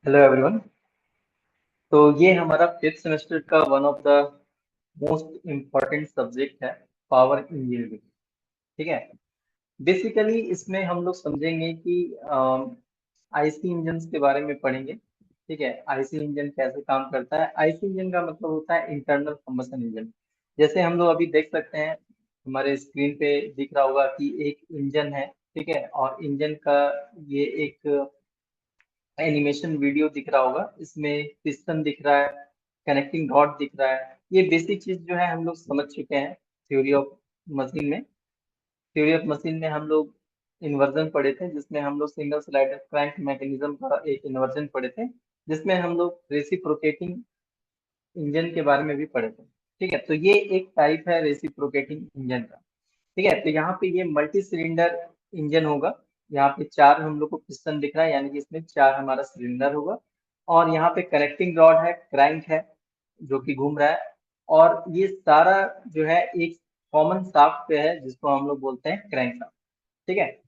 Hello everyone. तो ये हमारा फिफ्थ सेमेस्टर का one of the most important subject है, पावर इंजीनियरिंग। ठीक है। बेसिकली इसमें हम लोग समझेंगे कि आईसी इंजन के बारे में पढ़ेंगे। ठीक है, आईसी इंजन कैसे काम करता है। आईसी इंजन का मतलब होता है इंटरनल कंबशन इंजन। जैसे हम लोग अभी देख सकते हैं, हमारे स्क्रीन पे दिख रहा होगा कि एक इंजन है। ठीक है, और इंजन का ये एक एनिमेशन वीडियो दिख रहा होगा। इसमें पिस्टन दिख रहा है, कनेक्टिंग रॉड दिख रहा है। ये बेसिक चीज जो है हम लोग समझ चुके हैं थ्योरी ऑफ मशीन में। थ्योरी ऑफ मशीन में हम लोग इन्वर्जन पढ़े थे, जिसमें हम लोग सिंगल स्लाइडर क्रैंक मैकेनिज्म का एक इन्वर्जन पढ़े थे, जिसमें हम लोग रेसिप्रोकेटिंग इंजन के बारे में भी पढ़े थे। ठीक है, तो ये एक टाइप है रेसिप्रोकेटिंग इंजन का। ठीक है, तो यहाँ पे ये मल्टी सिलेंडर इंजन होगा। यहाँ पे चार हम लोग को पिस्टन दिख रहा है, यानी कि इसमें चार हमारा सिलेंडर होगा। और यहाँ पे कनेक्टिंग रॉड है, क्रैंक है जो कि घूम रहा है। और ये सारा जो है एक कॉमन शाफ्ट पे है, जिसको हम लोग बोलते हैं क्रैंक शाफ्ट। ठीक है।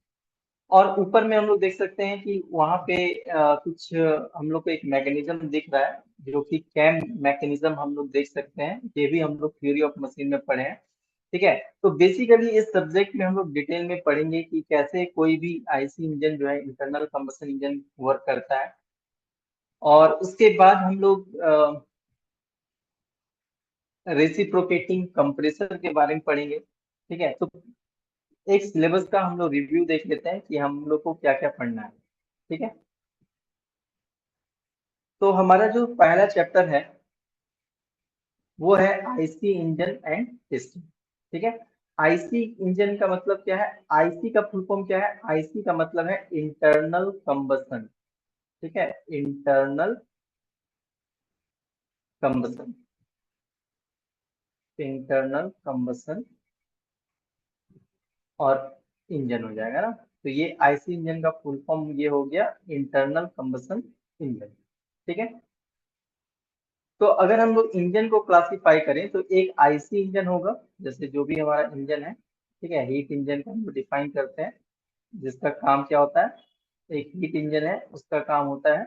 और ऊपर में हम लोग देख सकते हैं कि वहाँ पे कुछ हम लोग को एक मैकेनिज्म दिख रहा है, जो कि कैम मैकेनिज्म हम लोग देख सकते हैं। ये भी हम लोग थ्योरी ऑफ मशीन में पढ़े हैं। ठीक है, तो बेसिकली इस सब्जेक्ट में हम लोग डिटेल में पढ़ेंगे कि कैसे कोई भी आईसी इंजन जो है इंटरनल कंबशन इंजन वर्क करता है। और उसके बाद हम लोग रेसिप्रोकेटिंग कंप्रेसर के बारे में पढ़ेंगे। ठीक है, तो एक सिलेबस का हम लोग रिव्यू देख लेते हैं कि हम लोग को क्या क्या पढ़ना है। ठीक है, तो हमारा जो पहला चैप्टर है वो है आईसी इंजन एंड सिस्टम। ठीक है, आईसी इंजन का मतलब क्या है, आईसी का फुल फॉर्म क्या है। आईसी का मतलब है इंटरनल कंबशन। ठीक है, इंटरनल कंबशन, इंटरनल कंबशन और इंजन हो जाएगा ना। तो ये आईसी इंजन का फुल फॉर्म ये हो गया, इंटरनल कंबशन इंजन। ठीक है, तो अगर हम लोग इंजन को क्लासिफाई करें तो एक आईसी इंजन होगा, जैसे जो भी हमारा इंजन है। ठीक है, हीट इंजन को हम लोग डिफाइन करते हैं, जिसका काम क्या होता है। एक हीट इंजन है, उसका काम होता है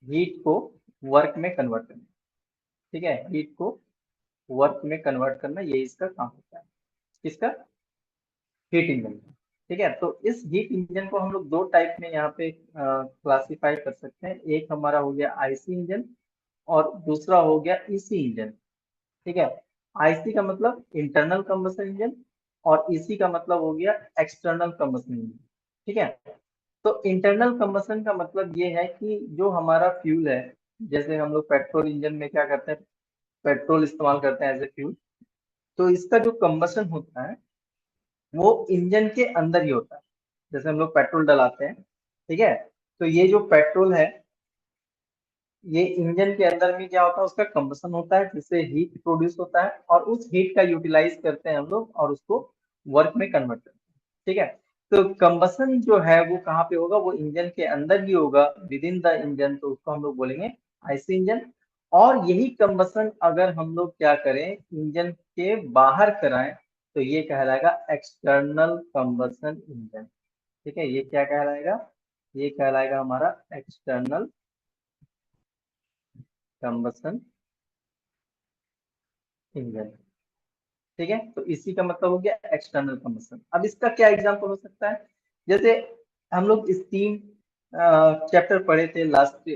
हीट को वर्क में कन्वर्ट करना। ठीक है, हीट को वर्क में कन्वर्ट करना, ये इसका काम होता है। किसका, हीट इंजन का। ठीक है, तो इस हीट इंजन को हम लोग दो टाइप में यहाँ पे क्लासिफाई कर सकते हैं। एक हमारा हो गया आईसी इंजन और दूसरा हो गया ईसी इंजन। ठीक है, आईसी का मतलब इंटरनल कंबशन इंजन और ईसी का मतलब हो गया एक्सटर्नल कंबशन इंजन। ठीक है, तो इंटरनल कंबशन का मतलब ये है कि जो हमारा फ्यूल है, जैसे हम लोग पेट्रोल इंजन में क्या करते हैं, पेट्रोल इस्तेमाल करते हैं एज ए फ्यूल। तो इसका जो कंबशन होता है वो इंजन के अंदर ही होता है। जैसे हम लोग पेट्रोल डलाते हैं, ठीक है, तो ये जो पेट्रोल है, ये इंजन के अंदर में क्या होता है, उसका कंबशन होता है, जिससे हीट प्रोड्यूस होता है और उस हीट का यूटिलाइज करते हैं हम लोग और उसको वर्क में कन्वर्ट करते हैं। ठीक है, तो कंबशन जो है वो कहाँ पे होगा, वो इंजन के अंदर ही होगा, विद इन द इंजन, तो उसको हम लोग बोलेंगे आईसी इंजन। और यही कंबशन अगर हम लोग क्या करें, इंजन के बाहर कराएं, तो ये कहलाएगा एक्सटर्नल कंबशन इंजन। ठीक है, ये क्या कहलाएगा, ये कहलाएगा हमारा एक्सटर्नल कंबशन इंजन। ठीक है, तो इसी का मतलब हो गया एक्सटर्नल कंबशन। अब इसका क्या एग्जांपल हो सकता है, जैसे हम लोग स्टीम चैप्टर पढ़े थे लास्ट,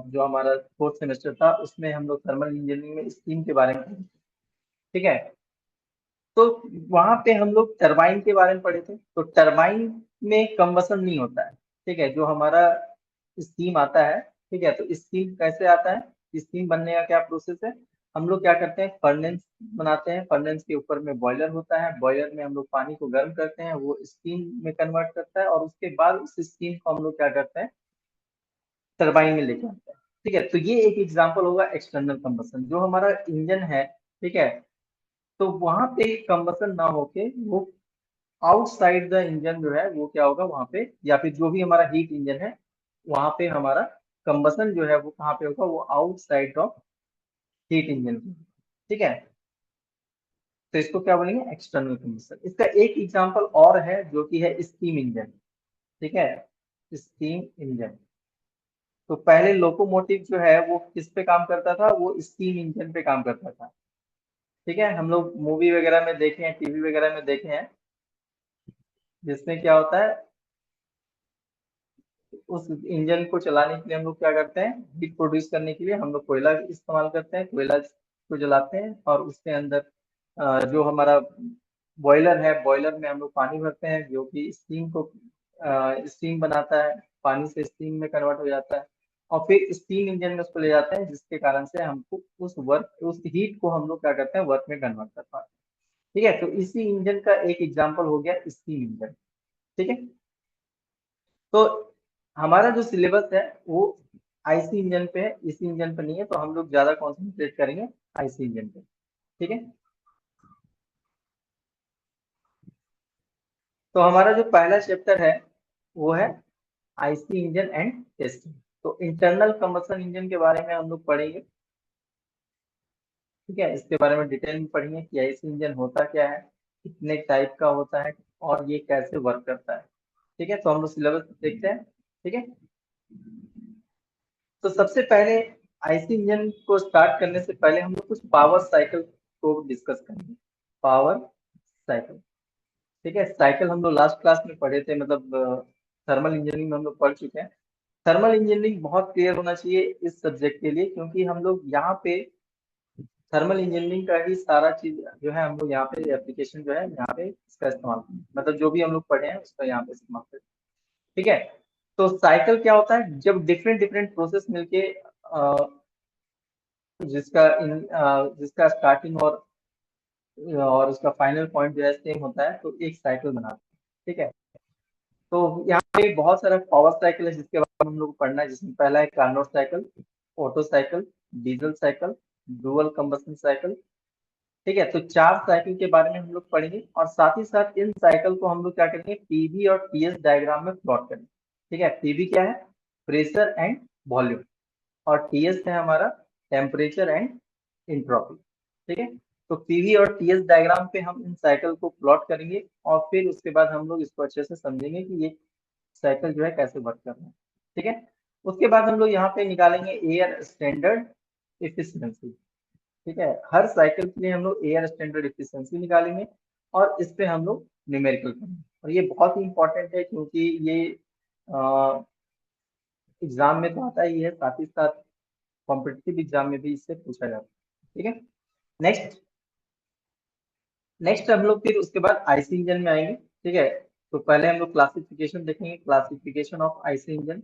जो हमारा फोर्थ सेमेस्टर था, उसमें हम लोग थर्मल इंजीनियरिंग में स्टीम के बारे में पढ़े। ठीक है, तो वहां पे हम लोग टरबाइन के बारे में पढ़े थे। तो टरबाइन में कंबशन नहीं होता है। ठीक है, जो हमारा स्टीम आता है, ठीक है, तो स्टीम कैसे आता है, स्टीम बनने का क्या प्रोसेस है। हम लोग क्या करते हैं, फर्नेस बनाते हैं, फर्नेस के ऊपर में बॉयलर होता है, बॉयलर में हम लोग पानी को गर्म करते हैं, वो स्टीम में कन्वर्ट करता है और उसके बाद उस स्टीम को हम लोग क्या करते हैं, टरबाइन में लेके आते हैं। ठीक है, तो ये एक एग्जांपल होगा एक्सटर्नल कंबशन। जो हमारा इंजन है, ठीक है, तो वहां पे कंबशन ना होके वो आउटसाइड द इंजन जो है वो क्या होगा वहां पे, या फिर जो भी हमारा हीट इंजन है वहां पे हमारा कंबशन जो है वो कहाँ पे होगा, वो आउटसाइड ऑफ हीट इंजन। ठीक है, तो इसको क्या बोलेंगे, एक्सटर्नल कंबशन। इसका एक एग्जांपल और है जो कि है स्टीम इंजन। ठीक है, स्टीम इंजन। तो पहले लोकोमोटिव जो है वो किस पे काम करता था, वो स्टीम इंजन पे काम करता था। ठीक है, हम लोग मूवी वगैरह में देखे हैं, टीवी वगैरह में देखे हैं, जिसमें क्या होता है, उस इंजन को चलाने के लिए हम लोग क्या करते हैं, हीट प्रोड्यूस करने के लिए हम लोग कोयला इस्तेमाल करते हैं, कोयला को जलाते हैं और उसके अंदर जो हमारा बॉयलर है, बॉयलर में हम लोग पानी भरते हैं जो कि स्टीम को स्टीम बनाता है, पानी से स्टीम में कन्वर्ट हो जाता है और फिर स्टीम इंजन में उसको ले जाते हैं, जिसके कारण से हमको उस हीट को हम लोग क्या करते हैं, वर्क में कन्वर्ट कर पाते हैं। ठीक है, तो इसी इंजन का एक एग्जांपल हो गया स्टीम इंजन। ठीक है, तो हमारा जो सिलेबस है वो आईसी इंजन पे है, इसी इंजन पे नहीं है, तो हम लोग ज्यादा कॉन्सेंट्रेट करेंगे आईसी इंजन पे। ठीक है, तो हमारा जो पहला चैप्टर है वो है आईसी इंजन एंड टेस्टिंग। तो इंटरनल कंबशन इंजन के बारे में हम लोग पढ़ेंगे। ठीक है, इसके बारे में डिटेल में पढ़ेंगे कि आईसी इंजन होता क्या है, कितने टाइप का होता है और ये कैसे वर्क करता है। ठीक है, तो हम लोग सिलेबस देखते हैं। ठीक है, तो सबसे पहले आईसी इंजन को स्टार्ट करने से पहले हम लोग कुछ पावर साइकिल को डिस्कस करेंगे। Power cycle. ठीक है, साइकिल हम लोग लास्ट क्लास में पढ़े थे, मतलब थर्मल इंजीनियरिंग में हम लोग पढ़ चुके हैं। थर्मल इंजीनियरिंग बहुत क्लियर होना चाहिए इस सब्जेक्ट के लिए, क्योंकि हम लोग यहाँ पे थर्मल इंजीनियरिंग का ही सारा चीज जो है हम लोग यहाँ पे एप्लीकेशन जो है यहाँ पे इसका इस्तेमाल करेंगे, मतलब जो भी हम लोग पढ़े हैं उसका यहाँ पे इस्तेमाल करेंगे। ठीक है, तो साइकिल क्या होता है, जब डिफरेंट डिफरेंट प्रोसेस मिलके जिसका स्टार्टिंग और उसका फाइनल पॉइंट जो है सेम होता है, तो एक साइकिल बनाते हैं। ठीक है, तो यहाँ पे बहुत सारा पावर साइकिल है जिसके बारे में हम लोग को पढ़ना है, जिसमें पहला है Carnot cycle, auto cycle, diesel cycle, dual combustion cycle. ठीक है, तो चार साइकिल के बारे में हम लोग पढ़ेंगे और साथ ही साथ इन साइकिल को हम लोग क्या करेंगे, पीवी और टीएस डायग्राम में प्लॉट करेंगे। ठीक है, पीवी क्या है, प्रेशर एंड वॉल्यूम, और टीएस है हमारा टेम्परेचर एंड इंट्रोपी। ठीक है, तो पीवी और टीएस डायग्राम पे हम इन साइकिल को प्लॉट करेंगे और फिर उसके बाद हम लोग इसको अच्छे से समझेंगे कि ये साइकिल जो है कैसे वर्क कर रहा है। ठीक है, उसके बाद हम लोग यहाँ पे निकालेंगे एयर स्टैंडर्ड इफिशियंसी। ठीक है, हर साइकिल के लिए हम लोग एयर स्टैंडर्ड इफिशियंसी निकालेंगे और इस पे हम लोग न्यूमेरिकल करेंगे, और ये बहुत ही इंपॉर्टेंट है क्योंकि ये एग्जाम में तो आता ही है, साथ ही साथ कॉम्पिटिटिव एग्जाम में भी इससे पूछा जाता है। ठीक है, नेक्स्ट नेक्स्ट हम लोग फिर उसके बाद आईसी इंजन में आएंगे। ठीक है, तो पहले हम लोग क्लासिफिकेशन देखेंगे, क्लासिफिकेशन ऑफ आईसी इंजन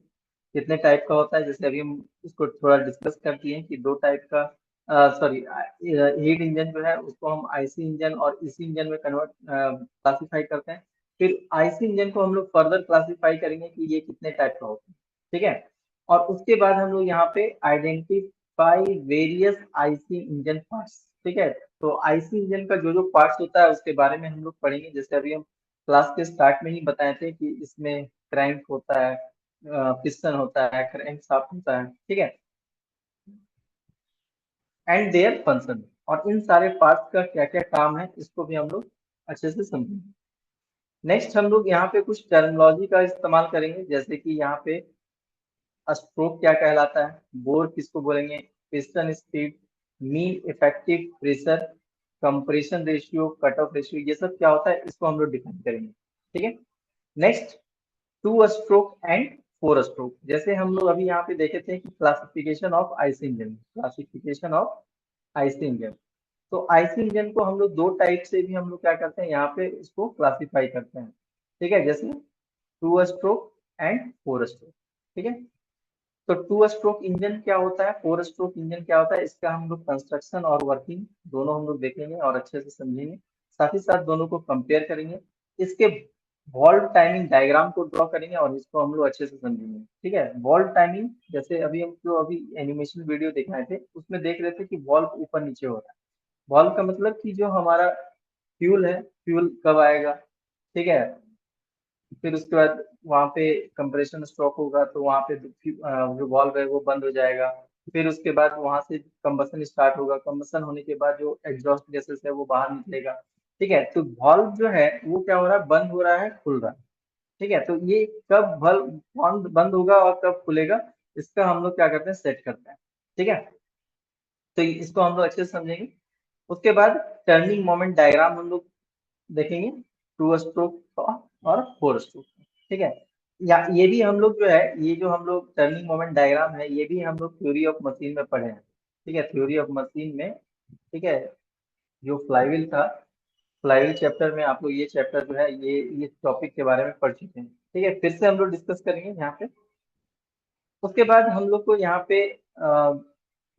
कितने टाइप का होता है। जैसे अभी हम इसको थोड़ा डिस्कस कर दिए कि दो टाइप का, सॉरी, हीट इंजन जो है उसको हम आईसी इंजन और इसी इंजन में कन्वर्ट क्लासिफाई करते हैं। फिर आईसी इंजन को हम लोग फर्दर क्लासिफाई करेंगे कि ये कितने टाइप का होता है। ठीक है, और उसके बाद हम लोग यहाँ पे identify various IC engine parts. ठीक है, तो आईसी इंजन का जो जो पार्ट्स होता है उसके बारे में हम लोग पढ़ेंगे। जैसे अभी हम क्लास के स्टार्ट में ही बताए थे कि इसमें क्रैंक होता है, पिस्टन होता है, क्रैंक शाफ्ट होता है। ठीक है, एंड देयर फंक्शन, और इन सारे पार्ट्स का क्या क्या काम है इसको भी हम लोग अच्छे से समझेंगे। नेक्स्ट हम लोग यहाँ पे कुछ टर्मिनोलॉजी का इस्तेमाल करेंगे, जैसे कि यहाँ पे स्ट्रोक क्या कहलाता है, बोर किसको बोलेंगे, piston speed, mean effective pressure, compression ratio, cut off ratio, ये सब क्या होता है इसको हम लोग डिफाइन करेंगे। ठीक है, next two stroke and four stroke. जैसे हम लोग अभी यहाँ पे देखे थे कि classification of IC engine, classification of IC engine, तो आईसी इंजन को हम लोग दो टाइप से भी हम लोग क्या करते हैं, यहाँ पे इसको क्लासिफाई करते हैं। ठीक है, जैसे two stroke and four stroke. ठीक है, तो टू स्ट्रोक इंजन क्या होता है, फोर स्ट्रोक इंजन क्या होता है, इसका हम लोग कंस्ट्रक्शन और वर्किंग दोनों हम लोग देखेंगे और अच्छे से समझेंगे, साथ ही साथ दोनों को कंपेयर करेंगे, इसके वॉल्व टाइमिंग डायग्राम को ड्रॉ करेंगे और इसको हम लोग अच्छे से समझेंगे। ठीक है, वॉल्व टाइमिंग, जैसे अभी हम जो अभी एनिमेशन वीडियो दिखाए थे उसमें देख रहे थे कि वॉल्व ऊपर नीचे हो रहा है। वॉल्व का मतलब कि जो हमारा फ्यूल है, फ्यूल कब आएगा। ठीक है, फिर उसके बाद वहां पे कंप्रेशन स्ट्रोक होगा तो वहां पे जो वॉल्व है वो बंद हो जाएगा। फिर उसके बाद वहां से कंबसन स्टार्ट होगा, कंबसन होने के बाद जो एग्जॉस्ट गैसेस है वो बाहर निकलेगा। ठीक है, तो वॉल्व जो है वो क्या हो रहा है, बंद हो रहा है, खुल रहा है। ठीक है, तो ये कब बंद बंद होगा और कब खुलेगा, इसका हम लोग क्या करते हैं, सेट करते हैं। ठीक है, तो इसको हम लोग अच्छे से समझेंगे। उसके बाद टर्निंग मोमेंट डायग्राम हम लोग देखेंगे, 2 स्ट्रोक का और 4 स्ट्रोक। ठीक है, या ये भी हम लोग जो है, ये जो हम लोग टर्निंग मोमेंट डायग्राम है, ये भी हम लोग थ्योरी ऑफ मशीन में पढ़े हैं। ठीक है, थ्योरी ऑफ मशीन में, ठीक है, जो फ्लाईव्हील था, फ्लाईव्हील चैप्टर में आप लोग ये चैप्टर जो है, ये टॉपिक के बारे में पढ़ चुके हैं। ठीक है, फिर से हम लोग डिस्कस करेंगे यहाँ पे। उसके बाद हम लोग को यहाँ पे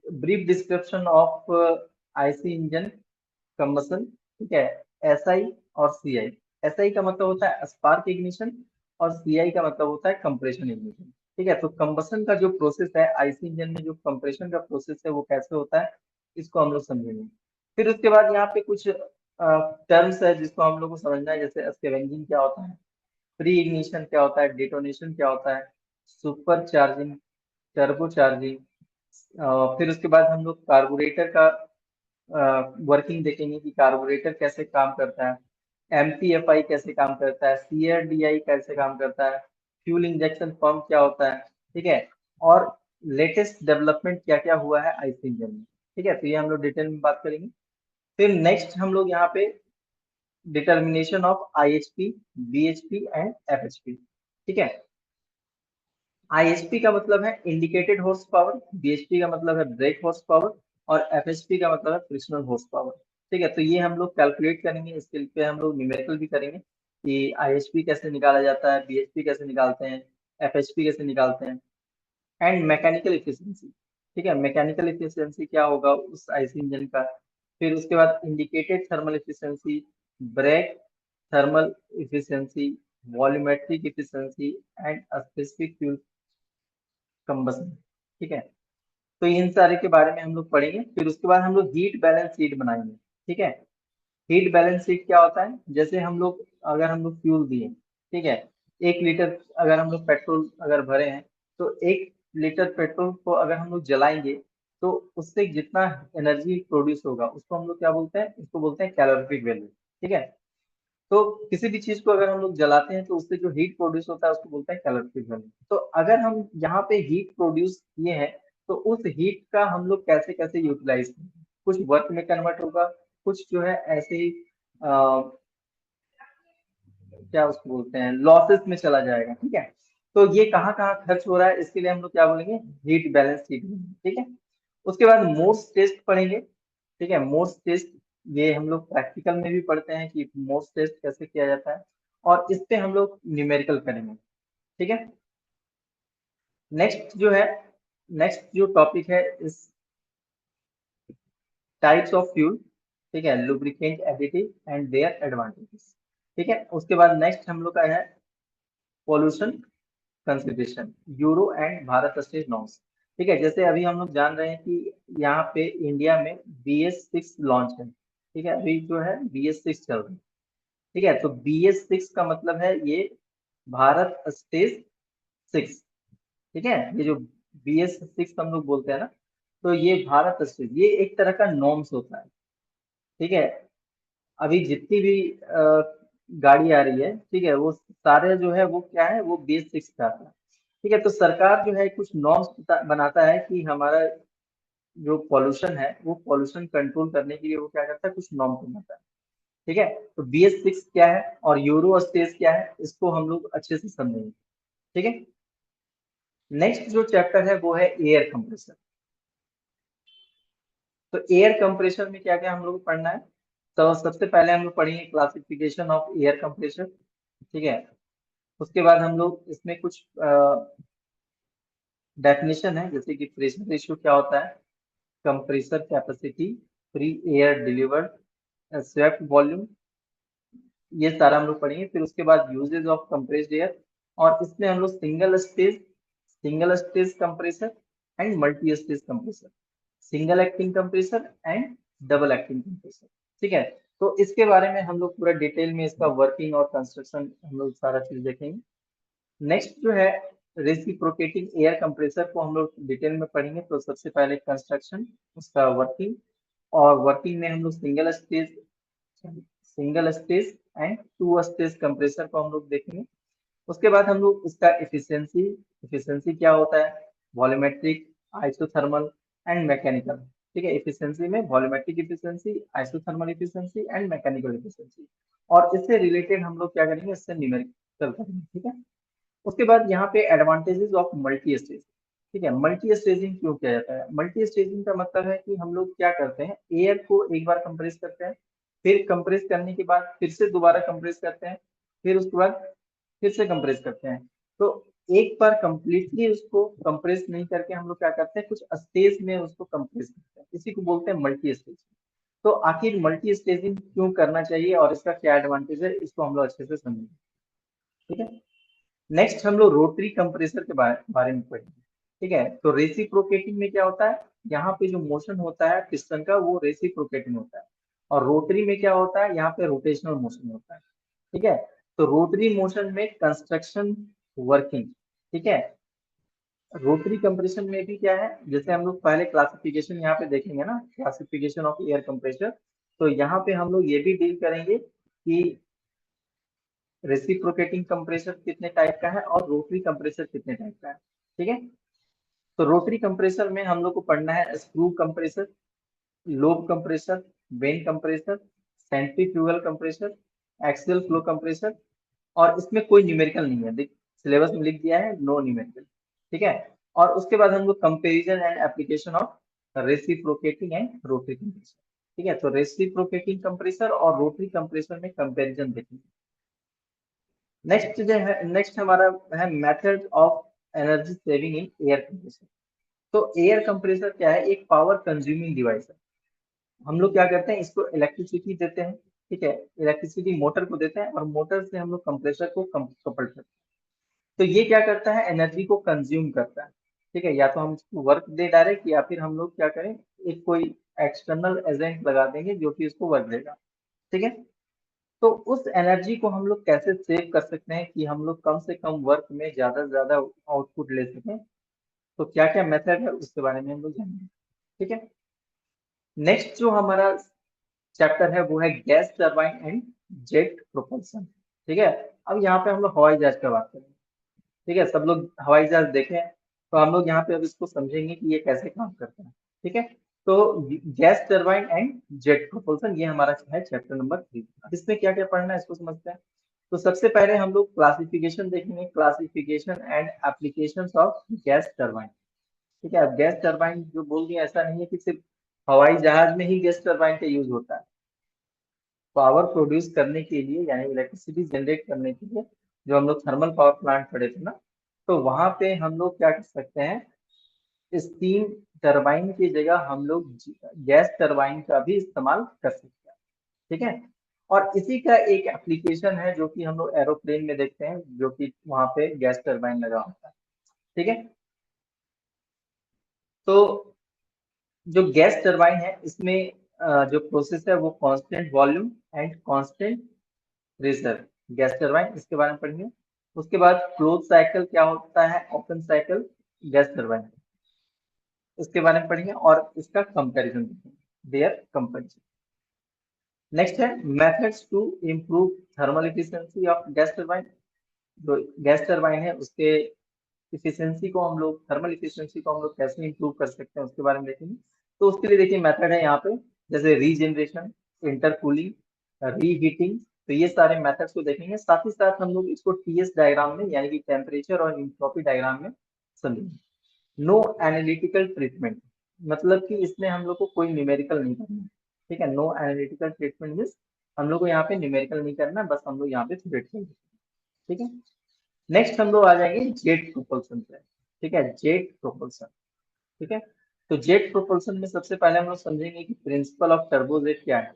brief description of IC engine combustion. ठीक है, एसआई और सीआई। एसआई का मतलब होता है स्पार्क इग्निशन, और सीआई का मतलब होता है कंप्रेशन इग्निशन। ठीक है, तो कंबसन का जो प्रोसेस है आईसी इंजन में, जो कंप्रेशन का प्रोसेस है वो कैसे होता है, इसको हम लोग समझेंगे। फिर उसके बाद यहाँ पे कुछ टर्म्स है जिसको हम लोग को समझना है, जैसे स्कैवेंजिंग क्या होता है, प्री इग्निशन क्या होता है, डेटोनेशन क्या होता है, सुपर चार्जिंग, टर्बो चार्जिंग। फिर उसके बाद हम लोग कार्बोरेटर का वर्किंग देखेंगे कि कार्बोरेटर कैसे काम करता है, एमपीएफआई कैसे काम करता है, सीआरडीआई कैसे काम करता है, फ्यूल इंजेक्शन पंप क्या होता है। ठीक है, और लेटेस्ट डेवलपमेंट क्या क्या हुआ है आईसी इंजन में। ठीक है, तो ये हम लोग डिटेल में बात करेंगे। फिर नेक्स्ट हम लोग यहाँ पे determination of IHP, BHP and FHP. ठीक है, आईएचपी का मतलब है इंडिकेटेड हॉर्स पावर, बीएचपी का मतलब है ब्रेक हॉर्स पावर, और एफएचपी का मतलब है फ्रिक्शनल हॉर्स पावर। ठीक है, तो ये हम लोग कैलकुलेट करेंगे, इसके पे हम लोग न्यूमेरिकल भी करेंगे कि आईएचपी कैसे निकाला जाता है, बीएचपी कैसे निकालते हैं, एफएचपी कैसे निकालते हैं, एंड मैकेनिकल इफिशिएंसी। ठीक है, मैकेनिकल इफिशिएंसी क्या होगा उस आईसी इंजन का। फिर उसके बाद indicated thermal efficiency, brake thermal efficiency, volumetric efficiency and specific fuel combustion. ठीक है, तो इन सारे के बारे में हम लोग पढ़ेंगे। फिर उसके बाद हम लोग हीट बैलेंस शीट बनाएंगे। ठीक है, हीट बैलेंस शीट क्या होता है, जैसे हम लोग, अगर हम लोग फ्यूल दिए, ठीक है, 1 लीटर अगर हम लोग पेट्रोल अगर भरे हैं, तो 1 लीटर पेट्रोल को अगर हम लोग जलाएंगे, तो उससे जितना एनर्जी प्रोड्यूस होगा उसको हम लोग क्या बोलते हैं, उसको बोलते हैं कैलोरीफिक वैल्यू। ठीक है, तो किसी भी चीज को अगर हम लोग जलाते हैं तो उससे जो हीट प्रोड्यूस होता है उसको बोलते हैं कैलोरीफिक वैल्यू। तो अगर हम यहाँ पे हीट प्रोड्यूस किए हैं, तो उस हीट का हम लोग कैसे कैसे यूटिलाइज करें, कुछ वर्क में कन्वर्ट होगा, कुछ जो है ऐसे ही क्या उसको बोलते हैं, लॉसेस में चला जाएगा। ठीक है, तो ये कहाँ कहाँ खर्च हो रहा है, इसके लिए हम लोग क्या बोलेंगे, हीट बैलेंस शीट। ठीक है, उसके बाद मोर्स टेस्ट पढ़ेंगे। ठीक है, मोर्स टेस्ट ये हम लोग प्रैक्टिकल में भी पढ़ते हैं कि मोर्स टेस्ट कैसे किया जाता है, और इस पे हम लोग न्यूमेरिकल करेंगे। ठीक है, नेक्स्ट जो है, नेक्स्ट जो टॉपिक है इस टाइप्स ऑफ फ्यूल। ठीक है, lubricant, additive and their advantages. ठीक है, उसके बाद नेक्स्ट हम लोग का है pollution consideration, euro and Bharat stage norms. ठीक है, जैसे अभी हम लोग जान रहे हैं कि यहाँ पे इंडिया में BS6 लॉन्च है। ठीक है, अभी जो है BS6 चल रहा है। ठीक है, तो BS6 का मतलब है ये भारत स्टेज 6। ठीक है, ये जो BS6 हम लोग बोलते हैं ना, तो ये भारत स्टेज, ये एक तरह का नॉर्म्स होता है। ठीक है, अभी जितनी भी गाड़ी आ रही है, ठीक है, वो सारे जो है वो क्या है, वो BS6 का आता है। ठीक है, तो सरकार जो है कुछ नॉर्म्स बनाता है कि हमारा जो पॉल्यूशन है, वो पॉल्यूशन कंट्रोल करने के लिए वो क्या करता है, कुछ नॉर्म बनाता है। ठीक है, तो BS6 क्या है और यूरो स्टेज क्या है, इसको हम लोग अच्छे से समझेंगे। ठीक है, नेक्स्ट जो चैप्टर है वो है एयर कंप्रेसर। तो एयर कंप्रेसर में क्या क्या हम लोग को पढ़ना है, तो सबसे पहले हम लोग पढ़ेंगे क्लासिफिकेशन ऑफ एयर कंप्रेसर। ठीक है, उसके बाद हम लोग इसमें कुछ डेफिनेशन है, जैसे कि प्रेशर रेशियो क्या होता है, compressor capacity, free air delivered, swept volume, ये सारा हम लोग पढ़ेंगे। फिर उसके बाद यूजेज ऑफ कंप्रेस्ड एयर, और इसमें हम लोग single stage compressor and multi stage compressor, single acting compressor and double acting compressor. ठीक है, तो इसके बारे में हम लोग पूरा डिटेल में इसका वर्किंग और कंस्ट्रक्शन हम लोग सारा चीज देखेंगे। नेक्स्ट जो है रेसिप्रोकेटिंग एयर कंप्रेसर को हम लोग डिटेल में पढ़ेंगे। तो सबसे पहले कंस्ट्रक्शन, उसका वर्किंग, और वर्किंग में हम लोग single stage and 2 stage compressor को हम लोग देखेंगे। उसके बाद हम लोग इसका एफिशिएंसी क्या होता है, वॉल्यूमेट्रिक, आइसोथर्मल एंड मैकेनिकल। ठीक है, एफिशिएंसी में volumetric efficiency, isothermal efficiency and mechanical efficiency. और इससे रिलेटेड हम लोग क्या करेंगे, इससे न्यूमेरिकल करेंगे। ठीक है, उसके बाद यहाँ पे एडवांटेजेस ऑफ मल्टी स्टेज। ठीक है, मल्टी स्टेजिंग क्यों किया जाता है, मल्टी स्टेजिंग का मतलब है कि हम लोग क्या करते हैं, एयर को एक बार कंप्रेस करते हैं, फिर कंप्रेस करने के बाद फिर से दोबारा कंप्रेस करते हैं, फिर उसके बाद फिर से कंप्रेस करते हैं। तो एक बार कंप्लीटली उसको कंप्रेस नहीं करके हम लोग क्या करते हैं, कुछ स्टेज में उसको कंप्रेस करते हैं, इसी को बोलते हैं मल्टी स्टेज। तो आखिर मल्टी स्टेजिंग क्यों करना चाहिए और इसका क्या एडवांटेज है, इसको हम लोग अच्छे से समझेंगे। ठीक है, नेक्स्ट हम लोग रोटरी कंप्रेसर के बारे में पढ़ेंगे। ठीक है, तो रेसिप्रोकेटिंग में क्या होता है, यहाँ पे जो मोशन होता है पिस्टन का वो रेसिप्रोकेटिंग होता है, और रोटरी में क्या होता है, यहाँ पे रोटेशनल मोशन होता है। ठीक है, तो रोटरी मोशन में कंस्ट्रक्शन वर्किंग। ठीक है, रोटरी कंप्रेशन में भी क्या है, जैसे हम लोग पहले क्लासिफिकेशन यहाँ पे देखेंगे ना, क्लासिफिकेशन ऑफ एयर कंप्रेसर, तो यहाँ पे हम लोग ये भी डील करेंगे कि रेसिप्रोकेटिंग कंप्रेसर कितने टाइप का है और रोटरी कंप्रेसर कितने टाइप का है। ठीक है, तो रोटरी कंप्रेसर में हम लोग को पढ़ना है screw compressor, lobe compressor, when compressor, centrifugal compressor, axial flow compressor. और इसमें कोई न्यूमेरिकल नहीं है, देख सिलेबस में लिख दिया है नो न्यूमेरिकल। ठीक है, और उसके बाद हम लोग comparison and application of reciprocating and rotary compressor. ठीक है, तो रेसिप्रोकेटिंग कंप्रेसर और रोटरी कंप्रेसर में कंपेरिजन देखेंगे। नेक्स्ट जो है, नेक्स्ट हमारा है method of energy saving in air compressor. तो एयर कंप्रेसर क्या है, एक पावर कंज्यूमिंग डिवाइस है। हम लोग क्या करते हैं, इसको इलेक्ट्रिसिटी देते हैं। ठीक है, इलेक्ट्रिसिटी मोटर को देते हैं और मोटर से हम लोग कंप्रेसर को कपल करते हैं। तो ये क्या करता है, एनर्जी को कंज्यूम करता है। ठीक है, या तो हम इसको वर्क दे डायरेक्ट, या फिर हम लोग क्या करें, एक कोई एक्सटर्नल एजेंट लगा देंगे जो कि इसको वर्क देगा। ठीक है, तो उस एनर्जी को हम लोग कैसे सेव कर सकते हैं कि हम लोग कम से कम वर्क में ज्यादा से ज्यादा आउटपुट ले सकें, तो क्या क्या मेथड है उसके बारे में हम लोग जानेंगे। ठीक है, नेक्स्ट जो हमारा चैप्टर है वो है gas turbine and jet propulsion. ठीक है, अब यहाँ पे हम लोग हवाई जहाज की बात करेंगे। ठीक है, सब लोग हवाई जहाज देखे हैं, तो हम लोग यहाँ पे अब इसको समझेंगे कि ये कैसे काम करता है। ठीक है, तो gas turbine and jet propulsion ये हमारा है चैप्टर नंबर 3। अब इसमें क्या क्या पढ़ना है इसको समझते हैं। तो सबसे पहले हम लोग क्लासिफिकेशन देखेंगे, classification and applications of gas turbine. ठीक है, अब गैस टरबाइन जो बोल दिया, ऐसा नहीं है कि सिर्फ हवाई जहाज में ही गैस टरबाइन का यूज होता है। पावर प्रोड्यूस करने के लिए यानी इलेक्ट्रिसिटी जनरेट करने के लिए, जो हम लोग थर्मल पावर प्लांट पढ़े थे ना, तो वहां पे हम लोग क्या कर सकते हैं, स्टीम टरबाइन की जगह हम लोग गैस टरबाइन का भी इस्तेमाल कर सकते हैं। ठीक है, और इसी का एक एप्लीकेशन है जो कि हम लोग एरोप्लेन में देखते हैं, जो कि वहां पे गैस टरबाइन लगा होता है। ठीक है, तो जो गैस टरबाइन है इसमें जो प्रोसेस है वो constant volume and constant pressure gas turbine, इसके बारे में पढ़ेंगे। उसके बाद क्लोज साइकिल क्या होता है, ओपन साइकिल गैस टरबाइन, इसके बारे में पढ़ेंगे और इसका कंपैरिजन देखेंगे, देयर कंपैरिजन। नेक्स्ट है methods to improve thermal efficiency of gas turbine. जो गैस टरबाइन है उसके इफिशियंसी को हम लोग, थर्मल इफिशियंसी को हम लोग कैसे इंप्रूव कर सकते हैं उसके बारे में देखेंगे। तो उसके लिए देखिए मेथड है यहाँ पे, जैसे रीजनरेशन, इंटरकूलिंग, रीहीटिंग। तो ये सारे मेथड्स को देखेंगे, साथ ही साथ हम लोग इसको टीएस डायग्राम में यानी कि टेम्परेचर और इंट्रोपी डायग्राम में समझेंगे। नो एनालिटिकल ट्रीटमेंट, मतलब कि इसमें हम लोग को कोई न्यूमेरिकल नहीं करना है। ठीक है, नो एनालिटिकल ट्रीटमेंट मीन्स हम लोग को यहाँ पे न्यूमेरिकल नहीं करना, बस हम लोग यहाँ पे थ्योरेटिकल। ठीक है, नेक्स्ट हम लोग आ जाएंगे जेट प्रोपल्सन पे। ठीक है, जेट प्रोपल्सन। ठीक है, तो जेट प्रोपल्सन में सबसे पहले हम लोग समझेंगे कि प्रिंसिपल ऑफ टर्बोजेट क्या है।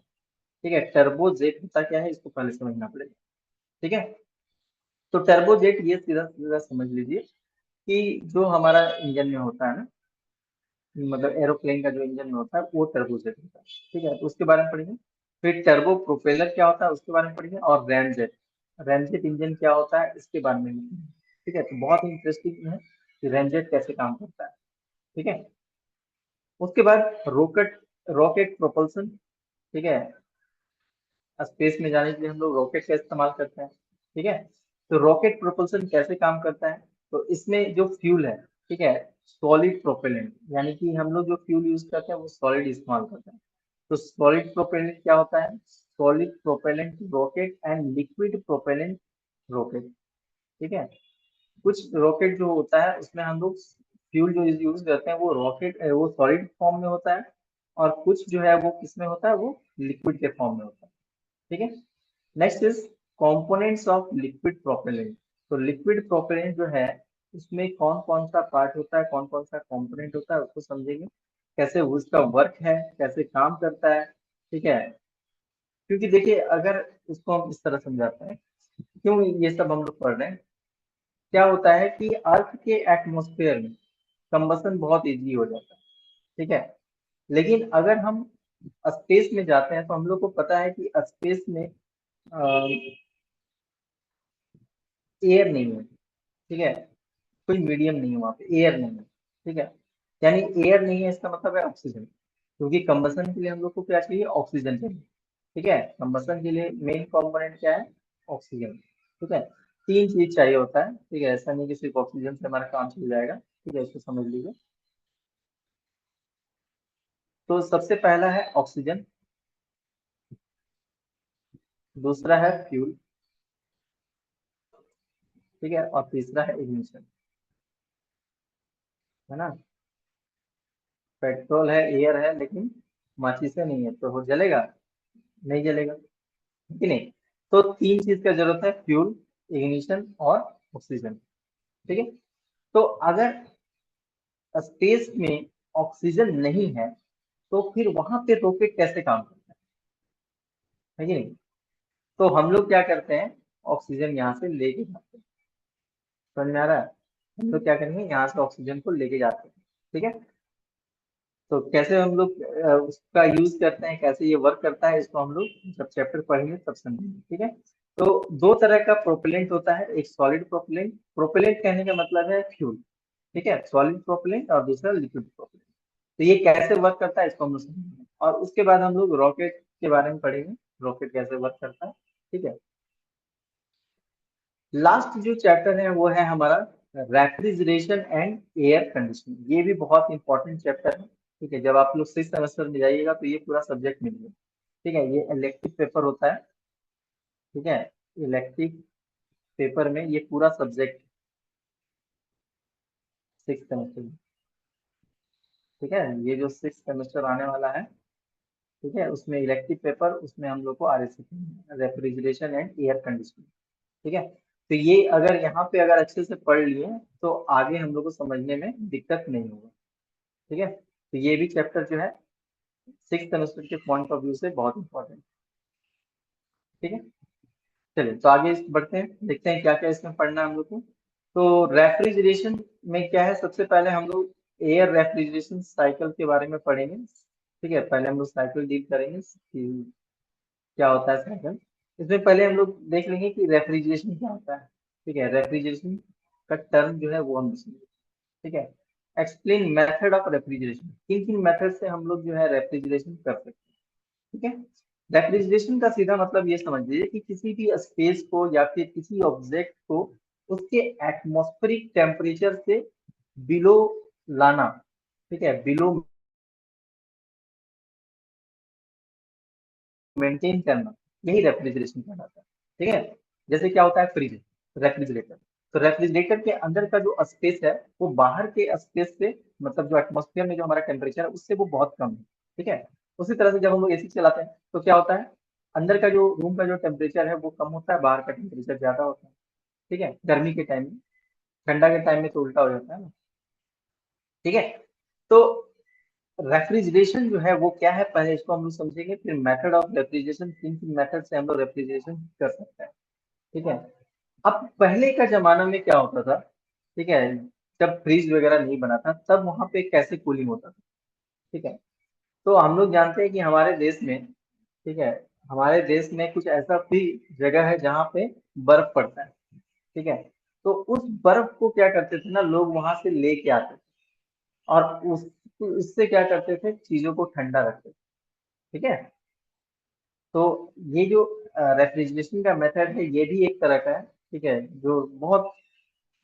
ठीक है, टर्बोजेट होता क्या है इसको पहले समझना पड़ेगा। ठीक है, तो टर्बोजेट ये सीधा सीधा समझ लीजिए कि जो हमारा इंजन में होता है ना, मतलब एरोप्लेन का जो इंजन में होता है वो टर्बोजेट होता है। ठीक है, तो उसके बारे में पढ़ेंगे। फिर टर्बो प्रोपेलर क्या होता है उसके बारे में पढ़ेंगे, और रैमजेट, रैमजेट इंजन क्या होता है इसके बारे में पढ़ेंगे। ठीक है, तो बहुत ही इंटरेस्टिंग है कि रैमजेट कैसे काम करता है। ठीक है, उसके बाद रॉकेट, रॉकेट प्रोपल्सन। ठीक है, स्पेस में जाने के लिए हम लोग रॉकेट का इस्तेमाल करते हैं। ठीक है, तो रॉकेट प्रोपल्शन कैसे काम करता है? तो इसमें जो फ्यूल है, ठीक है, सॉलिड प्रोपेलेंट, यानी कि हम लोग जो फ्यूल यूज करते हैं वो सॉलिड इस्तेमाल करते हैं। तो सॉलिड प्रोपेलेंट क्या होता है? Solid propellant rocket and liquid propellant rocket, ठीक है। कुछ रॉकेट जो होता है उसमें हम लोग फ्यूल जो यूज करते हैं वो रॉकेट वो सॉलिड फॉर्म में होता है, और कुछ जो है वो किसमें होता है, वो लिक्विड के फॉर्म में होता है, ठीक है। Next is components of liquid propellant. तो लिक्विड प्रोपेलेंट जो है उसमें कौन कौन सा पार्ट होता है, कौन कौन सा कंपोनेंट होता है, उसको समझेंगे, कैसे उसका वर्क है, कैसे काम करता है, ठीक है। क्योंकि देखिए अगर इसको हम इस तरह समझाते हैं, क्यों ये सब हम लोग पढ़ रहे हैं, क्या होता है कि अर्थ के एटमॉस्फेयर में कंबसन बहुत इजी हो जाता है, ठीक है। लेकिन अगर हम स्पेस में जाते हैं तो हम लोग को पता है कि स्पेस में एयर नहीं है, ठीक है, कोई मीडियम नहीं है वहाँ पे, एयर नहीं है, ठीक है। यानी एयर नहीं है इसका मतलब है ऑक्सीजन, क्योंकि कंबसन के लिए हम लोग को क्या चाहिए, ऑक्सीजन चाहिए, ठीक है। कंबसन के लिए मेन कंपोनेंट क्या है, ऑक्सीजन, ठीक है। तीन चीज चाहिए होता है, ठीक है, ऐसा नहीं कि सिर्फ ऑक्सीजन से हमारा काम चल जाएगा, ठीक है, इसको समझ लीजिए। तो सबसे पहला है ऑक्सीजन, दूसरा है फ्यूल, ठीक है, और तीसरा है इग्निशन, है ना। पेट्रोल है, एयर है, लेकिन माचिस से नहीं है, तो वो जलेगा, नहीं जलेगा, है कि नहीं। तो तीन चीज का जरूरत है, फ्यूल, इग्निशन और ऑक्सीजन, ठीक है। तो अगर स्पेस में ऑक्सीजन नहीं है तो फिर वहां पे रॉकेट कैसे काम करता है कि नहीं। तो हम लोग क्या करते हैं, ऑक्सीजन यहाँ से लेके जाते हैं, समझ में आ रहा है। हम लोग क्या करेंगे, यहाँ से ऑक्सीजन को लेके जाते हैं, ठीक है। तो कैसे हम लोग उसका यूज करते हैं, कैसे ये वर्क करता है, इसको हम लोग जब चैप्टर पढ़ेंगे तब समझेंगे, ठीक है। तो दो तरह का प्रोपेलेंट होता है, एक सॉलिड प्रोपेलेंट, प्रोपेलेंट कहने का मतलब है फ्यूल, ठीक है, सॉलिड प्रोपेलेंट, और दूसरा लिक्विड प्रोपेलेंट। तो ये कैसे वर्क करता है इसको हम लोग समझेंगे, और उसके बाद हम लोग रॉकेट के बारे में पढ़ेंगे, रॉकेट कैसे वर्क करता है, ठीक है। लास्ट जो चैप्टर है वो है हमारा रेफ्रिजरेशन एंड एयर कंडीशनिंग। ये भी बहुत इंपॉर्टेंट चैप्टर है, ठीक है। जब आप लोग सिक्स सेमेस्टर में जाइएगा तो ये पूरा सब्जेक्ट मिलेगा, ठीक है। ये इलेक्टिव पेपर होता है, ठीक है, इलेक्टिव पेपर में ये पूरा सब्जेक्ट सिक्स सेमेस्टर में, ठीक है। ये जो सिक्स सेमेस्टर आने वाला है, ठीक है, उसमें इलेक्टिव पेपर, उसमें हम लोग को RAC refrigeration and air conditioning, ठीक है। तो ये अगर यहाँ पे अगर अच्छे से पढ़ लिए तो आगे हम लोग को समझने में दिक्कत नहीं होगा, ठीक है। तो ये भी चैप्टर जो है सिक्स सेमेस्टर के पॉइंट ऑफ व्यू से बहुत इंपॉर्टेंट, ठीक है। चलिए तो आगे बढ़ते हैं, देखते हैं क्या क्या इसमें पढ़ना है हम लोग को। तो रेफ्रिजरेशन में क्या है, सबसे पहले हम लोग एयर रेफ्रिजरेशन साइकिल के बारे में पढ़ेंगे, ठीक है। पहले हम लोग साइकिल डील करेंगे कि क्या होता है साइकिल। इसमें पहले हम लोग देख लेंगे कि रेफ्रिजरेशन क्या होता है, ठीक है। रेफ्रिजरेशन का टर्म जो है वो हम समझेंगे, ठीक है। एक्सप्लेन मेथड ऑफ रेफ्रिजरेशन, किन किन मेथड से हम लोग जो है रेफ्रिजरेशन कर सकते हैं, ठीक है। रेफ्रिजरेशन का सीधा मतलब ये समझ लीजिए कि किसी भी स्पेस को या फिर किसी ऑब्जेक्ट को उसके एटमॉस्फेरिक टेम्परेचर से बिलो लाना, ठीक है, बिलो मेंटेन करना, यही रेफ्रिजरेशन कहलाता है, ठीक है। जैसे क्या होता है, फ्रिज, रेफ्रिजरेटर। तो रेफ्रिजरेटर के अंदर का जो स्पेस है वो बाहर के स्पेस से, मतलब जो एटमॉस्फेयर में जो हमारा टेम्परेचर है उससे वो बहुत कम है, ठीक है। उसी तरह से जब हम लोग AC चलाते हैं तो क्या होता है, अंदर का जो रूम का जो टेम्परेचर है वो कम होता है, बाहर का टेम्परेचर ज्यादा होता है, ठीक है, गर्मी के टाइम में। ठंडा के टाइम में तो उल्टा हो जाता है ना, ठीक है। तो रेफ्रिजरेशन जो है वो क्या है, पहले इसको हम लोग समझेंगे, फिर मेथड ऑफ रेफ्रिजरेशन, किन किन मेथड से हम लोग रेफ्रिजरेशन कर सकते हैं, ठीक है। अब पहले का जमाना में क्या होता था, ठीक है, जब फ्रिज वगैरह नहीं बना था तब वहां पे कैसे कूलिंग होता था, ठीक है। तो हम लोग जानते हैं कि हमारे देश में, ठीक है, हमारे देश में कुछ ऐसा भी जगह है जहाँ पे बर्फ पड़ता है, ठीक है। तो उस बर्फ को क्या करते थे ना, लोग वहां से लेके आते थे, और उस उससे क्या करते थे, चीजों को ठंडा रखते थे, ठीक है। तो ये जो रेफ्रिजरेशन का मेथड है ये भी एक तरह का है, ठीक है, जो बहुत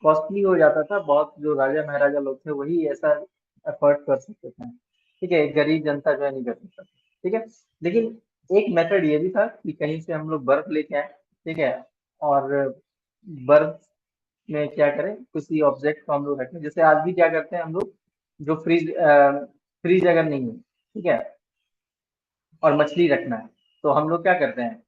कॉस्टली हो जाता था, बहुत जो राजा महाराजा लोग थे वही ऐसा एफर्ट कर सकते थे, ठीक है, गरीब जनता जो है नहीं कर सकता, ठीक है। लेकिन एक मेथड ये भी था कि कहीं से हम लोग बर्फ लेके आए, ठीक है, और बर्फ में क्या करें, किसी ऑब्जेक्ट को हम लोग रखें, जैसे आज भी क्या करते हैं हम लोग, जो फ्रीज अगर नहीं है, ठीक है, और मछली रखना है, तो हम लोग क्या करते हैं,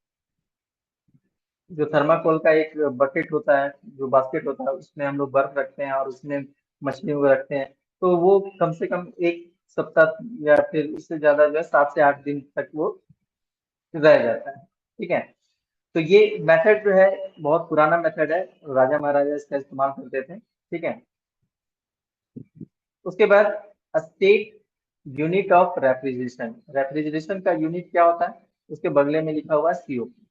जो थर्माकोल का एक बकेट होता है, जो बास्केट होता है, उसमें हम लोग बर्फ रखते हैं और उसमें मछलियों को रखते हैं, तो वो कम से कम एक सप्ताह या फिर उससे ज्यादा जो है 7 से 8 दिन तक वो रह जाता है, ठीक है। तो ये मेथड जो है बहुत पुराना मेथड है, राजा महाराजा इसका इस्तेमाल करते थे, ठीक है। उसके बाद state unit of refrigeration, refrigeration का यूनिट क्या होता है, उसके बगले में लिखा हुआ है सीओपी,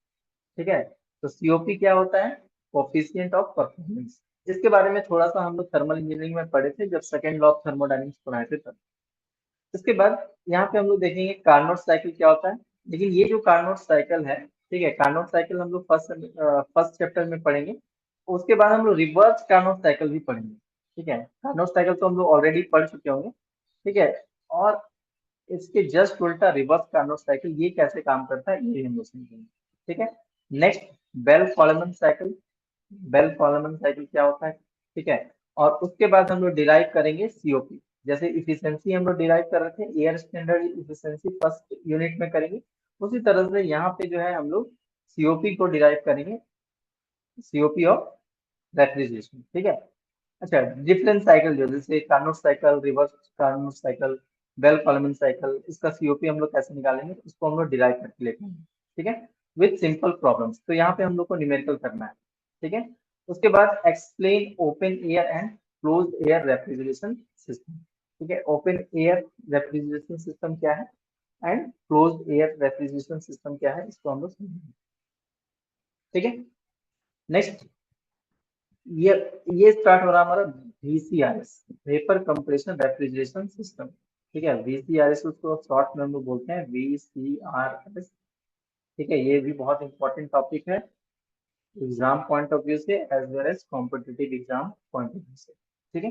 ठीक है। तो सीओपी क्या होता है, कोफिशिएंट ऑफ परफॉर्मेंस। इसके बारे में थोड़ा सा हम लोग थर्मल इंजीनियरिंग में पढ़े थे, जब सेकंड लॉ ऑफ थर्मोडायनेमिक्स पढ़ाए थे तब। इसके बाद यहाँ पे हम लोग देखेंगे कार्नोट साइकिल क्या होता है। लेकिन ये जो कार्नोट साइकिल है, ठीक है, कार्नोट साइकिल हम लोग फर्स्ट चैप्टर में पढ़ेंगे। उसके बाद हम लोग रिवर्स कार्नोट साइकिल भी पढ़ेंगे, ठीक है। कार्नोट साइकिल तो हम लोग ऑलरेडी पढ़ चुके होंगे, ठीक है। और इसके जस्ट उल्टा रिवर्स कार्नोट साइकिल ये कैसे काम करता है ये हम लोग समझेंगे, ठीक है। Next, Bell Coleman cycle, Bell Coleman cycle क्या होता है, ठीक है। और उसके बाद हम लोग डिराइव करेंगे सीओपी, जैसे इफिशिएंसी हम लोग डिराइव कर रहे थे, air standard efficiency first unit में करेंगे, उसी तरह से यहाँ पे जो है हम लोग सीओपी को डिराइव करेंगे, सीओपी ऑफ रेफ्रिजरेशन, ठीक है। अच्छा, डिफरेंट साइकिल जो जैसे Carnot cycle, reverse Carnot cycle, Bell Coleman cycle, इसका सीओपी हम लोग कैसे निकालेंगे, उसको हम लोग डिराइव करके लेते हैं, ठीक है, विथ सिंपल प्रॉब्लम्स। तो यहाँ पे हम लोग को न्यूमेरिकल करना है, ठीक है। उसके बाद explain open air and close air refrigeration system, ठीक है। ओपन एयर रेफ्रिजरेशन सिस्टम क्या है and close air refrigeration system क्या है, इसको हम लोग समझेंगे, ठीक है। नेक्स्ट, ये ये स्टार्ट हो रहा है हमारा VCRS, vapour compression refrigeration system, ठीक है। वीसीआरएस उसको शॉर्ट में हम लोग बोलते हैं वीसीआरएस, ठीक है। ये भी बहुत इंपॉर्टेंट टॉपिक है एग्जाम पॉइंट ऑफ व्यू से as well as competitive exam point of view से, ठीक है।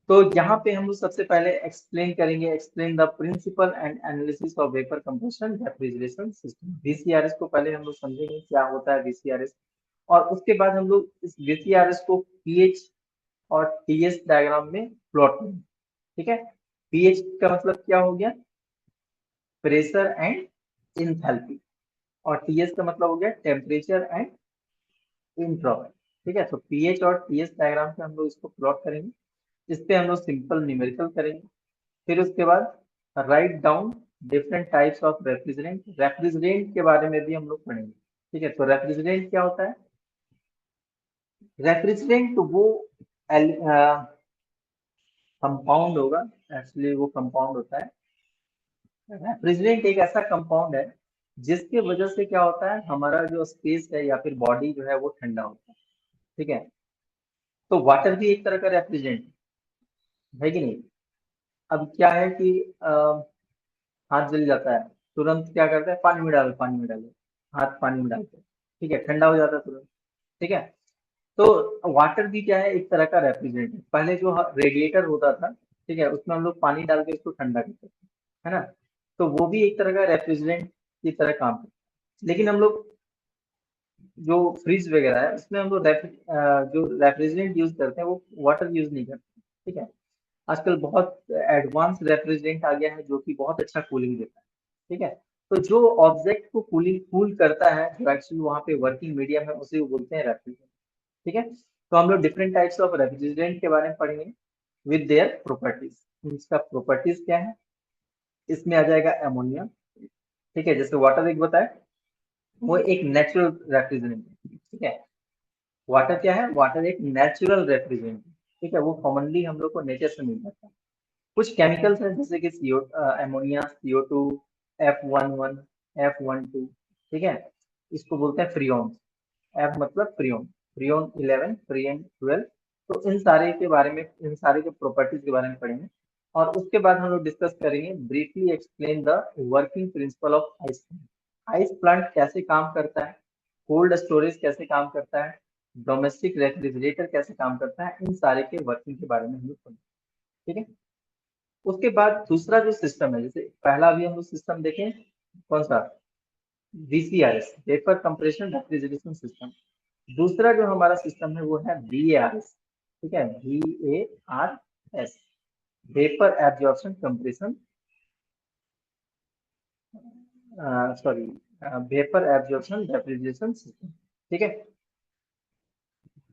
तो यहाँ पे हम लोग सबसे पहले एक्सप्लेन करेंगे, explain the principle and analysis of vapour compression refrigeration system. VCRS को पहले हम लोग समझेंगे क्या होता है वीसीआरएस, और उसके बाद हम लोग इस वीसीआरएस को पीएच और टीएस डायग्राम में प्लॉट करेंगे, ठीक है। पीएच का मतलब क्या हो गया, प्रेशर एंड इंथैल्पी, और टीएस का मतलब हो गया टेम्परेचर एंड इंट्रोवल, ठीक है। तो पीएच और टीएस डायग्राम से हम लोग इसको प्लॉट करेंगे, इस पे हम लोग सिंपल न्यूमेरिकल करेंगे। फिर उसके बाद write down different types of refrigerant, refrigerant के बारे में भी हम लोग पढ़ेंगे, ठीक है। तो रेफ्रिजरेंट क्या होता है, रेफ्रिजरेंट वो कंपाउंड होगा, एक्चुअली वो कंपाउंड होता है। रेफ्रिजरेंट एक ऐसा कंपाउंड है जिसके वजह से क्या होता है, हमारा जो स्पेस है या फिर बॉडी जो है वो ठंडा होता है, ठीक है। तो वाटर भी एक तरह का रेफ्रिजरेंट है कि नहीं। अब क्या है कि हाथ जल जाता है, तुरंत क्या करता है, पानी में डालो, पानी में डालो, हाथ पानी में डालते हैं, ठीक है, ठंडा हो जाता है तुरंत, ठीक है। तो वाटर भी क्या है, एक तरह का रेफ्रिजरेंट है। पहले जो रेडिएटर होता था, ठीक है, उसमें हम लोग पानी डाल के उसको ठंडा करते थे, है ना। तो वो भी एक तरह का रेफ्रिजरेंट की तरह काम करता है। लेकिन हम लोग जो फ्रिज वगैरह है उसमें हम लोग जो रेफ्रिजरेंट यूज करते हैं वो वाटर यूज नहीं करते, ठीक है। आजकल बहुत एडवांस रेफ्रिजरेंट आ गया है जो कि बहुत अच्छा कूलिंग देता है, ठीक है। तो जो ऑब्जेक्ट को कूलिंग कूल करता है, जो एक्चुअली वहाँ पे वर्किंग मीडियम है, उसे वो बोलते हैं रेफ्रिजरेंट, ठीक है। तो हम लोग डिफरेंट टाइप्स ऑफ रेफ्रिजरेंट के बारे में पढ़ेंगे विद देयर प्रॉपर्टीज। इसका प्रॉपर्टीज क्या है, इसमें आ जाएगा अमोनिया, ठीक है, जैसे वाटर एक बताए, वो एक नेचुरल रेफ्रिजरेंट है, ठीक है। वाटर क्या है, वाटर एक नेचुरल रेफ्रिजरेंट है, ठीक है, वो कॉमनली हम लोग को नेचर से मिल जाता है। कुछ केमिकल्स हैं जैसे कि CO ammonia, CO2, F11, F12, ठीक है, इसको बोलते हैं फ्रियोन। एफ मतलब फ्रियोन, फ्रियोन 11, फ्रियन 12। तो इन सारे के बारे में, इन सारे के प्रॉपर्टीज के बारे में पढ़ेंगे। और उसके बाद हम लोग डिस्कस करेंगे, briefly explain the working principle of ice plant. Ice plant कैसे काम करता है, कोल्ड स्टोरेज कैसे काम करता है, डोमेस्टिक रेफ्रिजरेटर कैसे काम करता है, इन सारे के वर्किंग के बारे में हम लोग पढ़ेंगे। ठीक है। उसके बाद दूसरा जो सिस्टम है, जैसे पहला अभी हम लोग सिस्टम देखें कौन सा, VCRS, vapour compression refrigeration system. दूसरा जो हमारा सिस्टम है वो है VARS। ठीक है, VARS, vapour absorption compression, sorry, vapour absorption refrigeration system. ठीक है।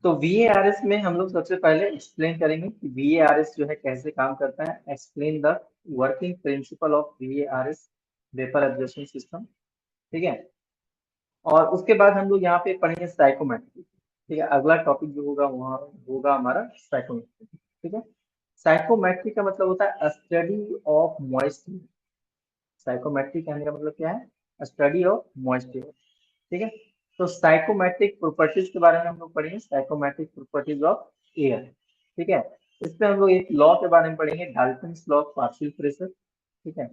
तो VARS में हम लोग सबसे पहले एक्सप्लेन करेंगे कि VARS जो है कैसे काम करता है, explain the working principle of VARS, vapour absorption system. ठीक है। और उसके बाद हम लोग यहाँ पे पढ़ेंगे साइकोमेट्री। ठीक है, अगला टॉपिक जो होगा वहाँ होगा हमारा साइकोमेट्री। ठीक है। साइकोमेट्री का मतलब होता है स्टडी ऑफ मॉइस्चर। साइकोमेट्री कहने का मतलब क्या है, स्टडी ऑफ मॉइस्चर। ठीक है। तो साइकोमेट्रिक प्रॉपर्टीज के बारे में हम लोग पढ़ेंगे, साइकोमेट्रिक प्रॉपर्टीज ऑफ एयर। ठीक है। इसमें हम लोग एक लॉ के बारे में पढ़ेंगे, Dalton's law of partial pressure. ठीक है।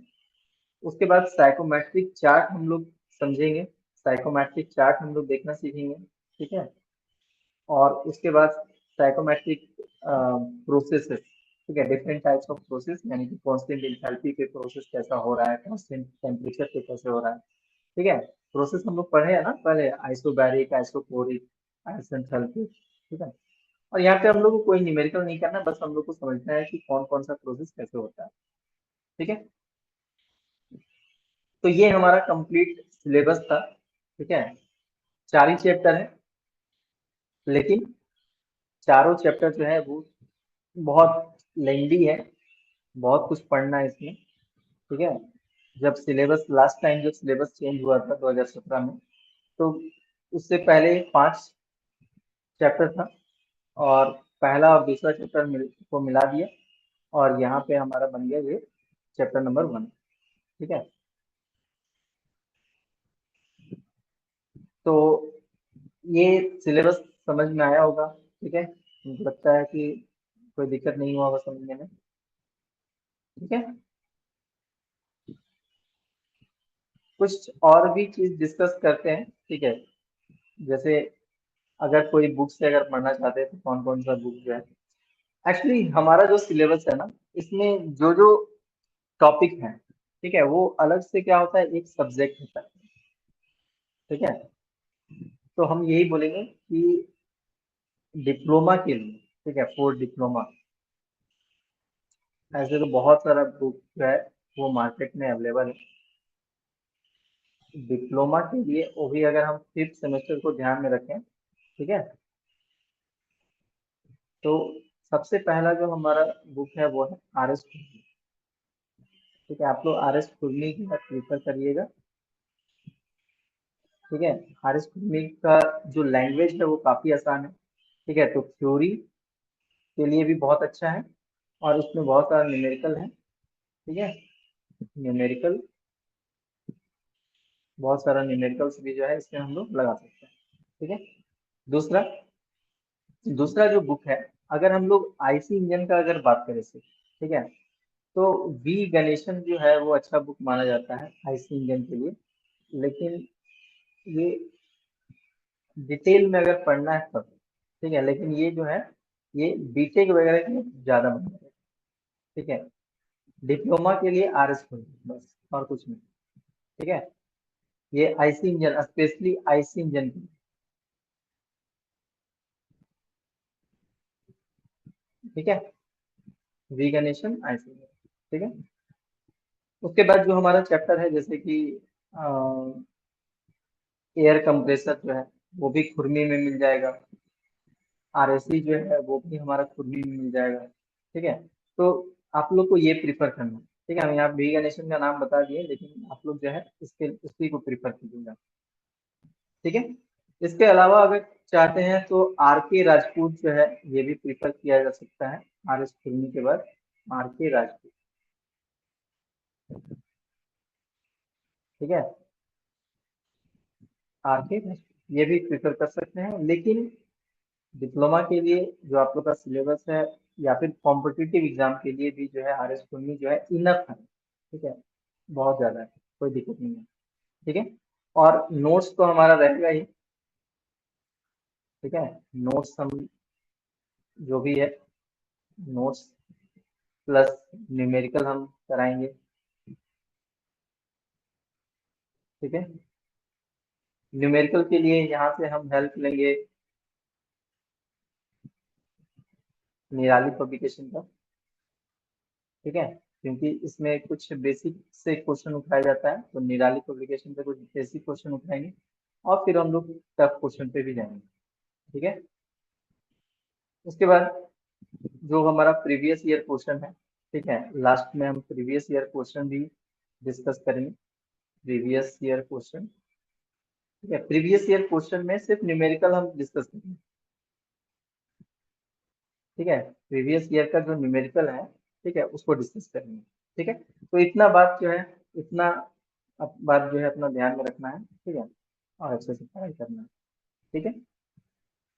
उसके बाद साइकोमेट्रिक चार्ट हम लोग समझेंगे, साइकोमेट्रिक चार्ट हम लोग देखना सीखेंगे। ठीक है। और उसके बाद साइकोमेट्रिक प्रोसेसेस। ठीक है, डिफरेंट टाइप्स ऑफ प्रोसेस, यानी कि कांस्टेंट एंथैल्पी पे प्रोसेस कैसा हो रहा है, कांस्टेंट टेम्परेचर पे कैसे हो रहा है। ठीक है। प्रोसेस हम लोग पढ़े हैं ना पहले, आइसोबैरिक, आइसोकोरिक, आइसेंथैल्पिक। ठीक है। और यहाँ पे हम लोग को कोई न्यूमेरिकल नहीं करना, बस हम लोग को समझना है कि कौन कौन सा प्रोसेस कैसे होता है। ठीक है। तो ये हमारा कंप्लीट सिलेबस था। ठीक है। 4 ही चैप्टर है, लेकिन चारों चैप्टर जो है वो बहुत लेंदी है, बहुत कुछ पढ़ना है इसमें। ठीक है। जब सिलेबस लास्ट टाइम जो सिलेबस चेंज हुआ था 2017 में, तो उससे पहले 5 चैप्टर था, और पहला और दूसरा चैप्टर को मिला दिया, और यहाँ पे हमारा बन गया ये चैप्टर नंबर 1। ठीक है। तो ये सिलेबस समझ में आया होगा। ठीक है, मुझे लगता है कि कोई दिक्कत नहीं हुआ होगा समझने में। ठीक है। कुछ और भी चीज डिस्कस करते हैं। ठीक है। जैसे अगर कोई बुक से अगर पढ़ना चाहते हैं तो कौन कौन सा बुक जो है, एक्चुअली हमारा जो सिलेबस है ना, इसमें जो जो टॉपिक है, ठीक है, वो अलग से क्या होता है, एक सब्जेक्ट होता है। ठीक है। तो हम यही बोलेंगे कि डिप्लोमा के लिए, ठीक है, फॉर डिप्लोमा, ऐसे तो बहुत सारा बुक जो है वो मार्केट में अवेलेबल है। डिप्लोमा के लिए वो भी अगर हम 5th सेमेस्टर को ध्यान में रखें, ठीक है, तो सबसे पहला जो हमारा बुक है वो है RS खुरमी। ठीक है, आप लोग RS खुरमी की प्रीफर करिएगा। ठीक है। RS खुरमी का जो लैंग्वेज है वो काफी आसान है। ठीक है, तो थ्योरी के लिए भी बहुत अच्छा है, और उसमें बहुत सारा न्यूमेरिकल है। ठीक है, न्यूमेरिकल, बहुत सारा न्यूमेरिकल्स भी जो है इसमें हम लोग लगा सकते हैं। ठीक है। दूसरा दूसरा जो बुक है, अगर हम लोग आईसी इंजन का अगर बात करें से, ठीक है, तो वी गणेशन जो है वो अच्छा बुक माना जाता है आईसी इंजन के लिए। लेकिन ये डिटेल में अगर पढ़ना है तब, ठीक है, लेकिन ये जो है ये बीटेक वगैरह के लिए ज्यादा बढ़िया है। ठीक है। डिप्लोमा के लिए RS बस, और कुछ नहीं। ठीक है। ये IC engine, specially IC engine के लिए। ठीक है, वी गणेशन आईसी इंजन। ठीक है। उसके बाद जो हमारा चैप्टर है, जैसे कि एयर कंप्रेसर जो है वो भी खुरमी में मिल जाएगा, RSC जो है वो भी हमारा खुरमी में मिल जाएगा। ठीक है। तो आप लोग को ये प्रिफर करना है। ठीक है, हम यहाँ वी गणेशन का नाम बता दिए, लेकिन आप लोग जो है इसके उसी को प्रिफर कीजिएगा। ठीक है। इसके अलावा अगर चाहते हैं तो RK राजपूत जो है ये भी प्रिफर किया जा सकता है, RS खुरमी के बाद RK राजपूत। ठीक है, RK राजपूत ये भी प्रिफर कर सकते हैं, लेकिन डिप्लोमा के लिए जो आप लोग का सिलेबस है, या फिर कॉम्पिटिटिव एग्जाम के लिए भी जो है RS खुरमी जो है इनफ है। ठीक है, बहुत ज्यादा है, कोई दिक्कत नहीं है। ठीक है। और नोट्स तो हमारा रहेगा ही। ठीक है। नोट्स हम जो भी है, नोट्स प्लस न्यूमेरिकल हम कराएंगे। ठीक है। न्यूमेरिकल के लिए यहाँ से हम हेल्प लेंगे निराली पब्लिकेशन का। ठीक है, क्योंकि इसमें कुछ बेसिक से क्वेश्चन उठाया जाता है, तो निराली पब्लिकेशन से कुछ बेसिक क्वेश्चन उठाएंगे और फिर हम लोग टफ क्वेश्चन पे भी जाएंगे। ठीक है। उसके बाद जो हमारा प्रीवियस ईयर क्वेश्चन है, ठीक है, लास्ट में हम प्रीवियस ईयर क्वेश्चन भी डिस्कस करेंगे। प्रीवियस ईयर क्वेश्चन, ठीक है, प्रीवियस ईयर क्वेश्चन में सिर्फ न्यूमेरिकल हम डिस्कस करेंगे। ठीक है, प्रीवियस ईयर का जो न्यूमेरिकल है, ठीक है, उसको डिस्कस करेंगे। ठीक है, तो इतना बात जो है, इतना बात जो है अपना ध्यान में रखना है। ठीक है, और अच्छे से पढ़ाई करना है। ठीक है,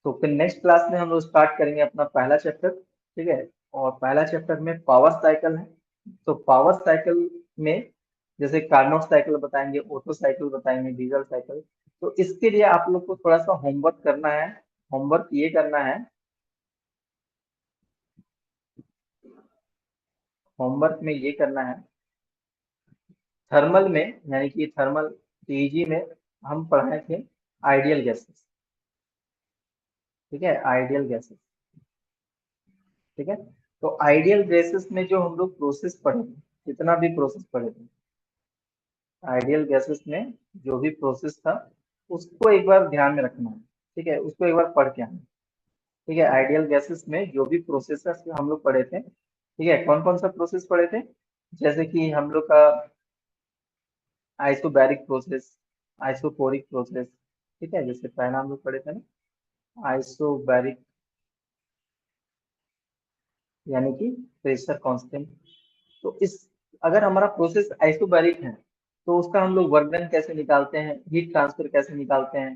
तो फिर नेक्स्ट क्लास में हम लोग स्टार्ट करेंगे अपना पहला चैप्टर। ठीक है, और पहला चैप्टर में पावर साइकिल है। तो पावर साइकिल में जैसे कार्नोट साइकिल बताएंगे, ओटो साइकिल बताएंगे, डीजल साइकिल। तो इसके लिए आप लोग को थोड़ा सा होमवर्क करना है। होमवर्क ये करना है, होमवर्क में ये करना है, थर्मल में, यानी कि थर्मल टीजी में हम पढ़ाए थे आइडियल गैसेस। ठीक है, आइडियल गैसेस। ठीक है, तो आइडियल गैसेस में जो हम लोग प्रोसेस पढ़े थे, जितना भी प्रोसेस पढ़े थे आइडियल गैसेस में, जो भी प्रोसेस था उसको एक बार ध्यान में रखना है। ठीक है, उसको एक बार पढ़ के आना। ठीक है, आइडियल गैसेस में जो भी प्रोसेस हम लोग पढ़े थे, ठीक है, कौन कौन सा प्रोसेस पढ़े थे, जैसे कि हम लोग का आइसोबैरिक प्रोसेस, आइसोकोरिक प्रोसेस। ठीक है, जैसे पहला हम लोग पढ़े थे ना आइसोबैरिक, यानी कि प्रेशर कांस्टेंट। तो इस, अगर हमारा प्रोसेस आइसोबैरिक है तो उसका हम लोग वर्क डन कैसे निकालते हैं, हीट ट्रांसफर कैसे निकालते हैं,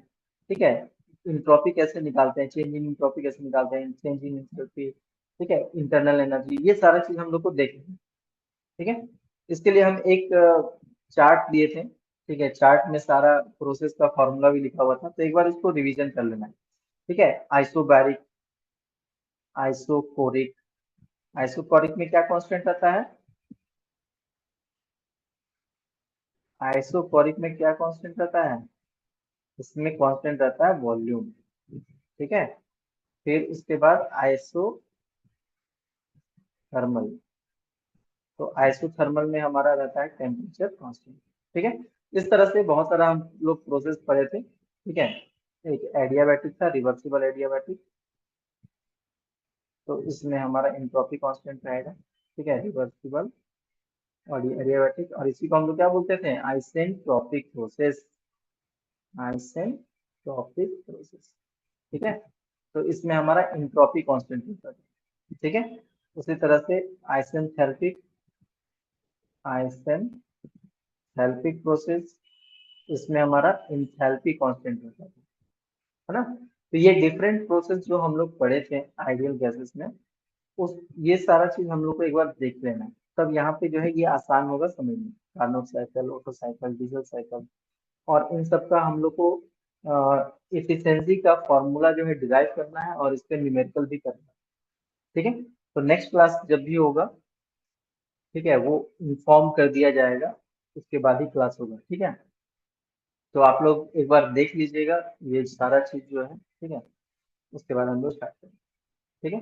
ठीक है, इंट्रोपी कैसे निकालते हैं, चेंज इन इंट्रोपी कैसे निकालते हैं, चेंज इन इंट्रोपी, ठीक है, इंटरनल एनर्जी, ये सारा चीज हम लोग को देखेंगे। ठीक है, इसके लिए हम एक चार्ट दिए थे। ठीक है, चार्ट में सारा प्रोसेस का फॉर्मूला भी लिखा हुआ था, तो एक बार उसको रिवीजन कर लेना है। ठीक है, आइसोबैरिक, आइसोकोरिक, आइसोकोरिक में क्या कांस्टेंट आता है, आइसोकोरिक में क्या कांस्टेंट रहता है, इसमें कांस्टेंट रहता है वॉल्यूम। ठीक है, फिर उसके बाद आइसो थर्मल, तो आइसोथर्मल में हमारा रहता है टेम्परेचर कांस्टेंट। ठीक है, इस तरह से बहुत सारा हम लोग प्रोसेस पढ़े थे। ठीक है, एक एडियाबैटिक था, रिवर्सिबल एडियाबैटिक, तो इसमें हमारा एंट्रोपी कांस्टेंट रहेगा। ठीक है, रिवर्सिबल और एडियाबैटिक, और इसी को हम लोग क्या बोलते थे, आइसेंट्रोपिक प्रोसेस, आइसेंट्रोपिक प्रोसेस। ठीक है, तो इसमें हमारा एंट्रोपी कांस्टेंट होता है। ठीक है, उसी तरह से आइसेंथैल्पिक, आइसेंथैल्पिक प्रोसेस, इसमें हमारा इंथैल्पी कांस्टेंट होता है ना। तो ये डिफरेंट प्रोसेस जो हम लोग पढ़े थे आइडियल गैसेस में, उस, ये सारा चीज हम लोग को एक बार देख लेना है, तब यहाँ पे जो है ये आसान होगा समझना। Carnot cycle, Otto cycle, diesel cycle, और इन सब का हम लोग को इफिशिएंसी का फॉर्मूला जो है डिराइव करना है, और इस पे न्यूमेरिकल भी करना है। ठीक है, तो नेक्स्ट क्लास जब भी होगा, ठीक है, वो इन्फॉर्म कर दिया जाएगा, उसके बाद ही क्लास होगा। ठीक है, तो आप लोग एक बार देख लीजिएगा ये सारा चीज जो है। ठीक है, उसके बाद हम लोग स्टार्ट करेंगे। ठीक है।